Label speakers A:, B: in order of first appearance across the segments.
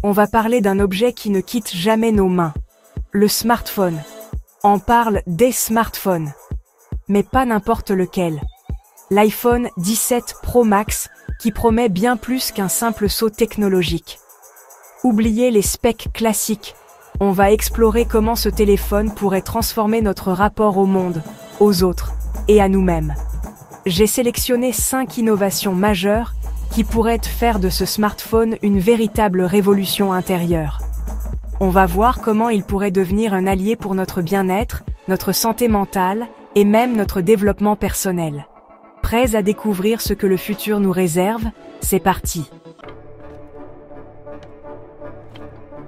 A: On va parler d'un objet qui ne quitte jamais nos mains. Le smartphone. On parle des smartphones. Mais pas n'importe lequel. L'iPhone 17 Pro Max, qui promet bien plus qu'un simple saut technologique. Oubliez les specs classiques. On va explorer comment ce téléphone pourrait transformer notre rapport au monde, aux autres et à nous-mêmes. J'ai sélectionné 5 innovations majeures qui pourraient faire de ce smartphone une véritable révolution intérieure. On va voir comment il pourrait devenir un allié pour notre bien-être, notre santé mentale et même notre développement personnel. Prêts à découvrir ce que le futur nous réserve? C'est parti!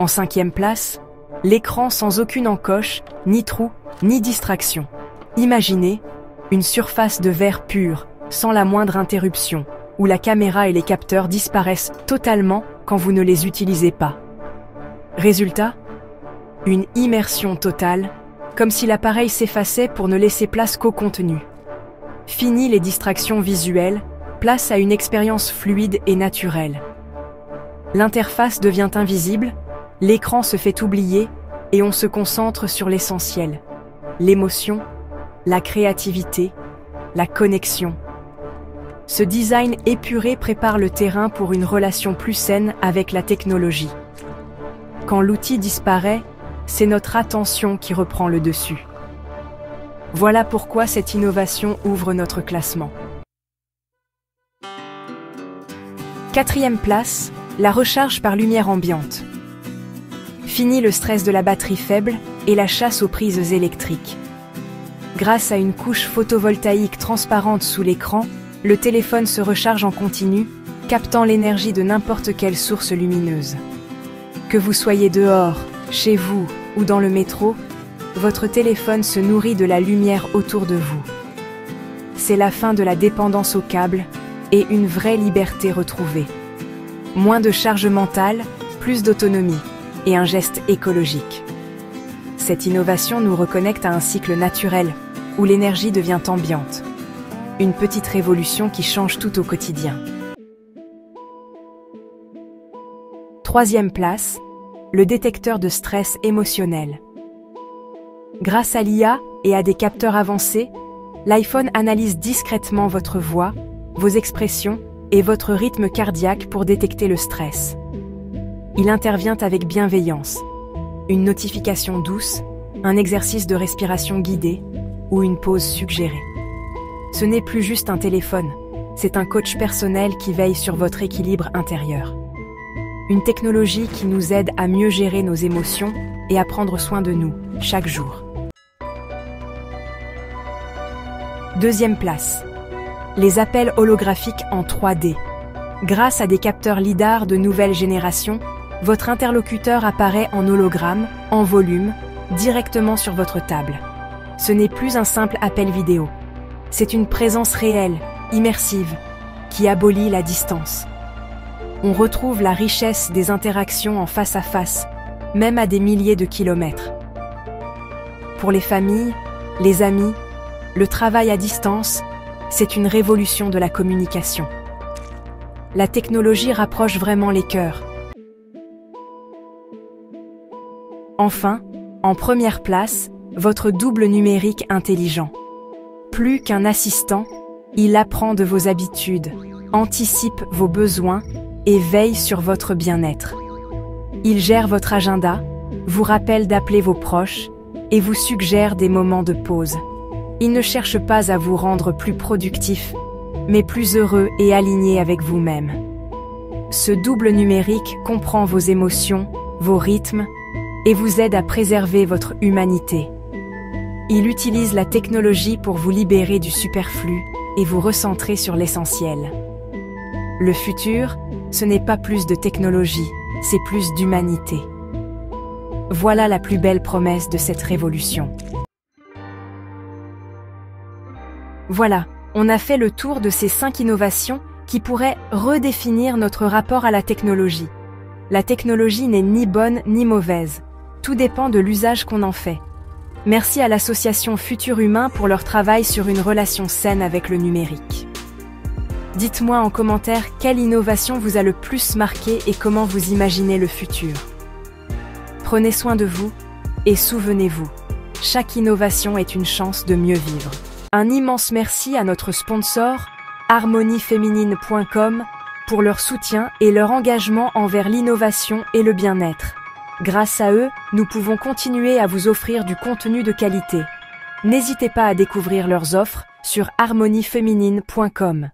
A: En 5e place, l'écran sans aucune encoche, ni trou, ni distraction. Imaginez une surface de verre pur, sans la moindre interruption, où la caméra et les capteurs disparaissent totalement quand vous ne les utilisez pas. Résultat? Une immersion totale, comme si l'appareil s'effaçait pour ne laisser place qu'au contenu. Fini les distractions visuelles, place à une expérience fluide et naturelle. L'interface devient invisible, l'écran se fait oublier et on se concentre sur l'essentiel. L'émotion, la créativité, la connexion. Ce design épuré prépare le terrain pour une relation plus saine avec la technologie. Quand l'outil disparaît, c'est notre attention qui reprend le dessus. Voilà pourquoi cette innovation ouvre notre classement. 4e place, la recharge par lumière ambiante. Fini le stress de la batterie faible et la chasse aux prises électriques. Grâce à une couche photovoltaïque transparente sous l'écran, le téléphone se recharge en continu, captant l'énergie de n'importe quelle source lumineuse. Que vous soyez dehors, chez vous ou dans le métro, votre téléphone se nourrit de la lumière autour de vous. C'est la fin de la dépendance au câble et une vraie liberté retrouvée. Moins de charge mentale, plus d'autonomie et un geste écologique. Cette innovation nous reconnecte à un cycle naturel où l'énergie devient ambiante. Une petite révolution qui change tout au quotidien. 3e place, le détecteur de stress émotionnel. Grâce à l'IA et à des capteurs avancés, l'iPhone analyse discrètement votre voix, vos expressions et votre rythme cardiaque pour détecter le stress. Il intervient avec bienveillance. Une notification douce, un exercice de respiration guidé ou une pause suggérée. Ce n'est plus juste un téléphone, c'est un coach personnel qui veille sur votre équilibre intérieur. Une technologie qui nous aide à mieux gérer nos émotions et à prendre soin de nous, chaque jour. 2e place. Les appels holographiques en 3D. Grâce à des capteurs LiDAR de nouvelle génération, votre interlocuteur apparaît en hologramme, en volume, directement sur votre table. Ce n'est plus un simple appel vidéo. C'est une présence réelle, immersive, qui abolit la distance. On retrouve la richesse des interactions en face à face, même à des milliers de kilomètres. Pour les familles, les amis, le travail à distance, c'est une révolution de la communication. La technologie rapproche vraiment les cœurs. Enfin, en première place, votre double numérique intelligent. Plus qu'un assistant, il apprend de vos habitudes, anticipe vos besoins et veille sur votre bien-être. Il gère votre agenda, vous rappelle d'appeler vos proches et vous suggère des moments de pause. Il ne cherche pas à vous rendre plus productif, mais plus heureux et aligné avec vous-même. Ce double numérique comprend vos émotions, vos rythmes, et vous aide à préserver votre humanité. Il utilise la technologie pour vous libérer du superflu et vous recentrer sur l'essentiel. Le futur, ce n'est pas plus de technologie, c'est plus d'humanité. Voilà la plus belle promesse de cette révolution. Voilà, on a fait le tour de ces 5 innovations qui pourraient redéfinir notre rapport à la technologie. La technologie n'est ni bonne ni mauvaise. Tout dépend de l'usage qu'on en fait. Merci à l'association Futur Humain pour leur travail sur une relation saine avec le numérique. Dites-moi en commentaire quelle innovation vous a le plus marqué et comment vous imaginez le futur. Prenez soin de vous et souvenez-vous, chaque innovation est une chance de mieux vivre. Un immense merci à notre sponsor, harmonieféminine.com, pour leur soutien et leur engagement envers l'innovation et le bien-être. Grâce à eux, nous pouvons continuer à vous offrir du contenu de qualité. N'hésitez pas à découvrir leurs offres sur harmonieféminine.com.